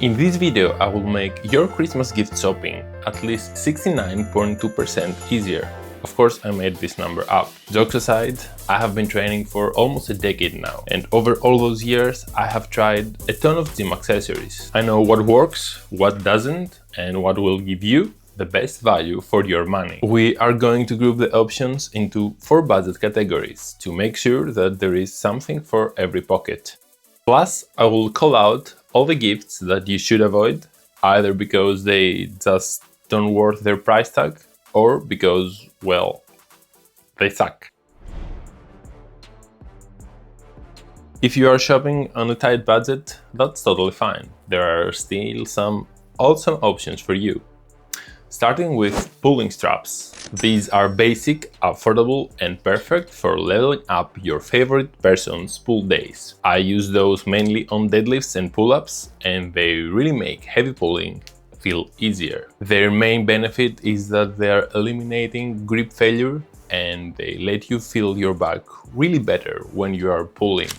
In this video, I will make your Christmas gift shopping at least 69.2% easier. Of course, I made this number up. Jokes aside, I have been training for almost a decade now, and over all those years, I have tried a ton of gym accessories. I know what works, what doesn't, and what will give you the best value for your money. We are going to group the options into 4 budget categories to make sure that there is something for every pocket. Plus, I will call out all the gifts that you should avoid, either because they just don't worth their price tag or because, well, they suck. If you are shopping on a tight budget, that's totally fine. There are still some awesome options for you. Starting with pulling straps. These are basic, affordable, and perfect for leveling up your favorite person's pull days. I use those mainly on deadlifts and pull-ups, and they really make heavy pulling feel easier. Their main benefit is that they are eliminating grip failure, and they let you feel your back really better when you are pulling.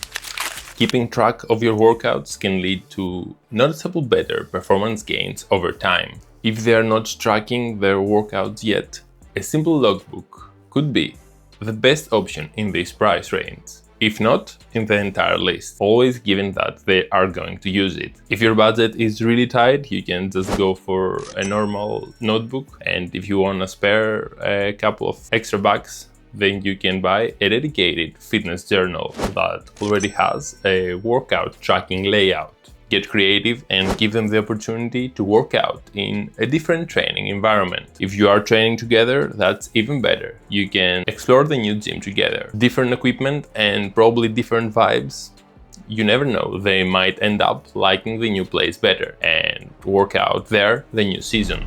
Keeping track of your workouts can lead to noticeable better performance gains over time. If they are not tracking their workouts yet, a simple logbook could be the best option in this price range, if not in the entire list, always given that they are going to use it. If your budget is really tight, you can just go for a normal notebook, and if you want to spare a couple of extra bucks, then you can buy a dedicated fitness journal that already has a workout tracking layout. Get creative and give them the opportunity to work out in a different training environment. If you are training together, that's even better. You can explore the new gym together. Different equipment and probably different vibes. You never know, they might end up liking the new place better and work out there the new season.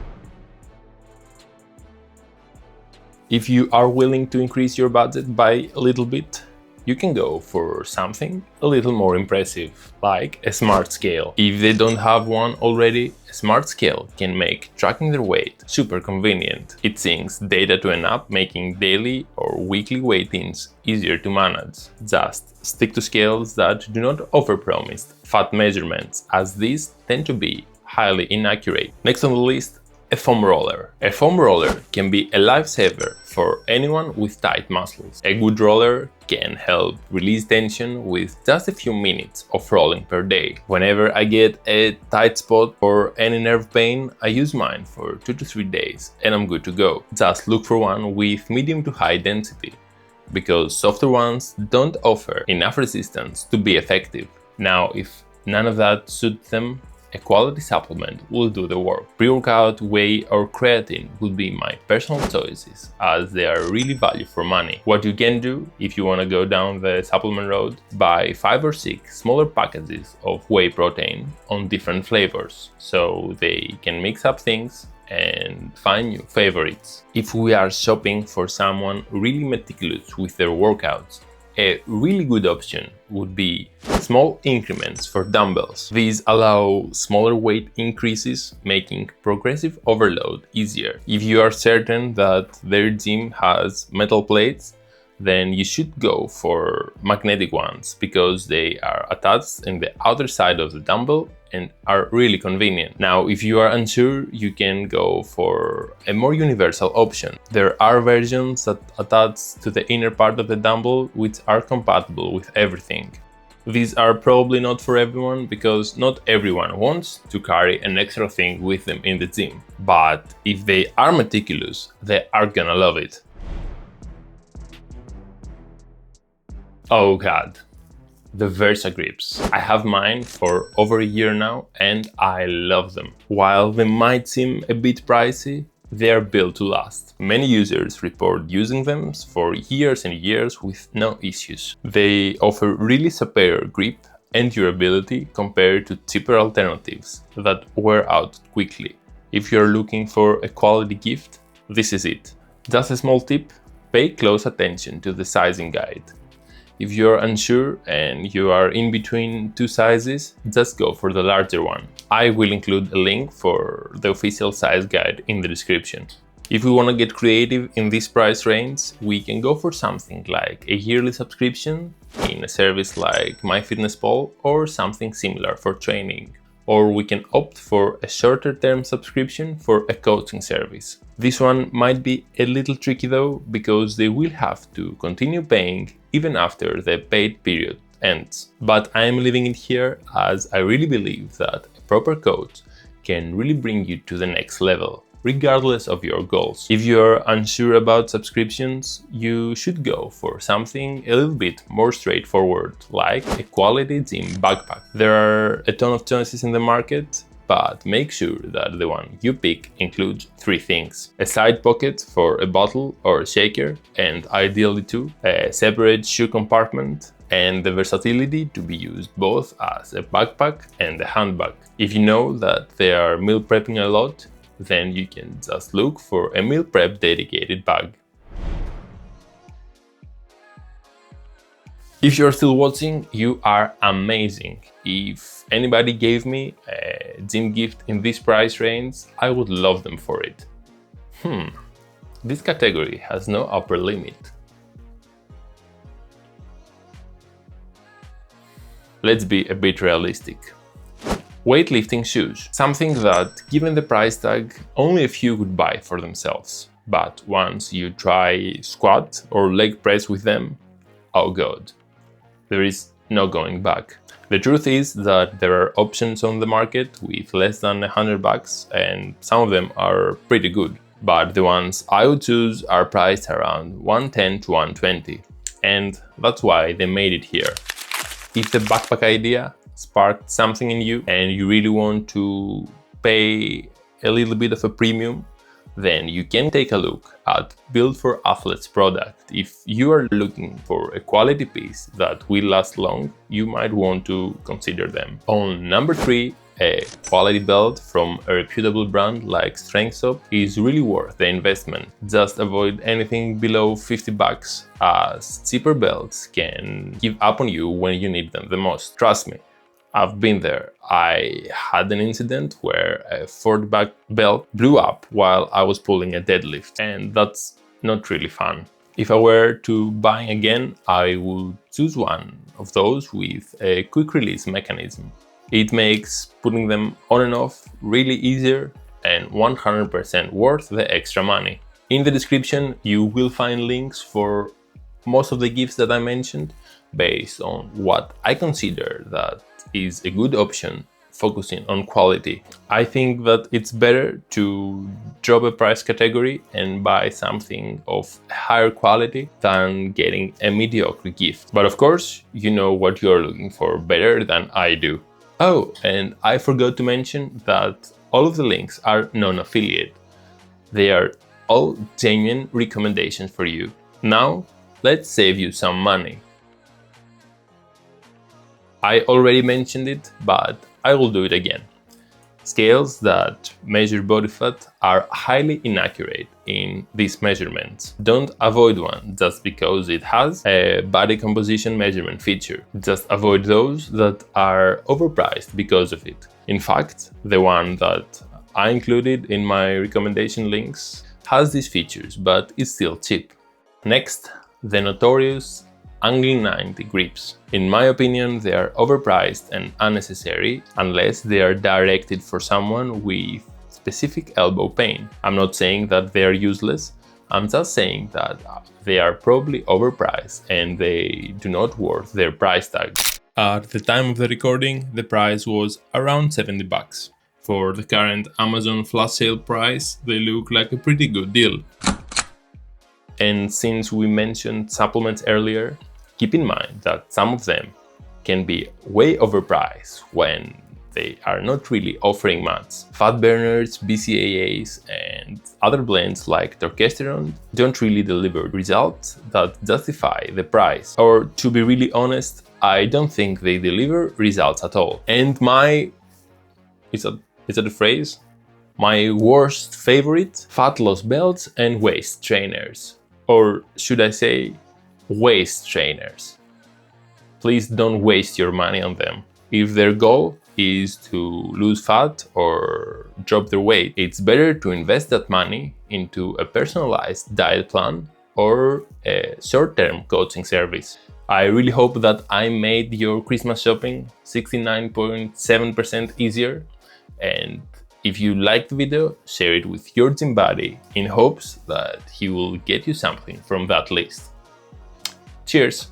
If you are willing to increase your budget by a little bit, you can go for something a little more impressive, like a smart scale. If they don't have one already, a smart scale can make tracking their weight super convenient. It syncs data to an app, making daily or weekly weigh-ins easier to manage. Just stick to scales that do not overpromise fat measurements, as these tend to be highly inaccurate. Next on the list, a foam roller. A foam roller can be a lifesaver for anyone with tight muscles. A good roller can help release tension with just a few minutes of rolling per day. Whenever I get a tight spot or any nerve pain, I use mine for 2 to 3 days and I'm good to go. Just look for one with medium to high density, because softer ones don't offer enough resistance to be effective. Now, if none of that suits them, a quality supplement will do the work. Pre-workout, whey, or creatine will be my personal choices, as they are really value for money. What you can do, if you want to go down the supplement road, buy 5 or 6 smaller packages of whey protein on different flavors, so they can mix up things and find new favorites. If we are shopping for someone really meticulous with their workouts, a really good option would be small increments for dumbbells. These allow smaller weight increases, making progressive overload easier. If you are certain that their gym has metal plates, then you should go for magnetic ones, because they are attached in the outer side of the dumbbell and are really convenient. Now, if you are unsure, you can go for a more universal option. There are versions that attach to the inner part of the dumbbell, which are compatible with everything. These are probably not for everyone, because not everyone wants to carry an extra thing with them in the gym. But if they are meticulous, they are gonna love it. Oh god, the Versa grips. I have mine for over a year now and I love them. While they might seem a bit pricey, they are built to last. Many users report using them for years and years with no issues. They offer really superior grip and durability compared to cheaper alternatives that wear out quickly. If you're looking for a quality gift, this is it. Just a small tip, pay close attention to the sizing guide. If you're unsure and you are in between 2 sizes, just go for the larger one. I will include a link for the official size guide in the description. If we want to get creative in this price range, we can go for something like a yearly subscription in a service like MyFitnessPal, or something similar for training. or we can opt for a shorter term subscription for a coaching service. This one might be a little tricky though, because they will have to continue paying even after the paid period ends. But I am leaving it here as I really believe that a proper coach can really bring you to the next level, regardless of your goals. If you're unsure about subscriptions, you should go for something a little bit more straightforward, like a quality gym backpack. There are a ton of choices in the market, but make sure that the one you pick includes 3 things: a side pocket for a bottle or a shaker, and ideally 2, a separate shoe compartment, and the versatility to be used both as a backpack and a handbag. If you know that they are meal prepping a lot, then you can just look for a meal prep dedicated bag. If you're still watching, you are amazing. If anybody gave me a gym gift in this price range, I would love them for it. This category has no upper limit. Let's be a bit realistic. Weightlifting shoes, something that, given the price tag, only a few would buy for themselves. But once you try squat or leg press with them, oh god, there is no going back. The truth is that there are options on the market with less than $100, and some of them are pretty good. But the ones I would choose are priced around $110 to $120, and that's why they made it here. If the backpack idea sparked something in you and you really want to pay a little bit of a premium, then you can take a look at Built for Athletes product. If you are looking for a quality piece that will last long, you might want to consider them. On number 3, a quality belt from a reputable brand like StrengthShop is really worth the investment. Just avoid anything below $50, as cheaper belts can give up on you when you need them the most. Trust me, I've been there. I had an incident where a forward back belt blew up while I was pulling a deadlift, and that's not really fun. If I were to buy again, I would choose one of those with a quick release mechanism. It makes putting them on and off really easier and 100% worth the extra money. In the description, you will find links for most of the gifts that I mentioned based on what I consider that is a good option, focusing on quality. I think that it's better to drop a price category and buy something of higher quality than getting a mediocre gift. But of course, you know what you're looking for better than I do. Oh, and I forgot to mention that all of the links are non-affiliate. They are all genuine recommendations for you. Now, let's save you some money. I already mentioned it, but I will do it again. Scales that measure body fat are highly inaccurate in these measurements. Don't avoid one just because it has a body composition measurement feature. Just avoid those that are overpriced because of it. In fact, the one that I included in my recommendation links has these features, but it's still cheap. Next, the notorious Angle 90 grips. In my opinion, they are overpriced and unnecessary unless they are directed for someone with specific elbow pain. I'm not saying that they are useless, I'm just saying that they are probably overpriced and they do not worth their price tag. At the time of the recording, the price was around $70. For the current Amazon flash sale price, they look like a pretty good deal. And since we mentioned supplements earlier, keep in mind that some of them can be way overpriced when they are not really offering much. Fat burners, BCAAs, and other blends like testosterone don't really deliver results that justify the price. Or to be really honest, I don't think they deliver results at all. And is that a phrase? My worst favorite: fat loss belts and waist trainers. Or should I say, waist trainers. Please don't waste your money on them. If their goal is to lose fat or drop their weight, it's better to invest that money into a personalized diet plan or a short-term coaching service. I really hope that I made your Christmas shopping 69.7% easier, and if you liked the video, share it with your gym buddy in hopes that he will get you something from that list. Cheers!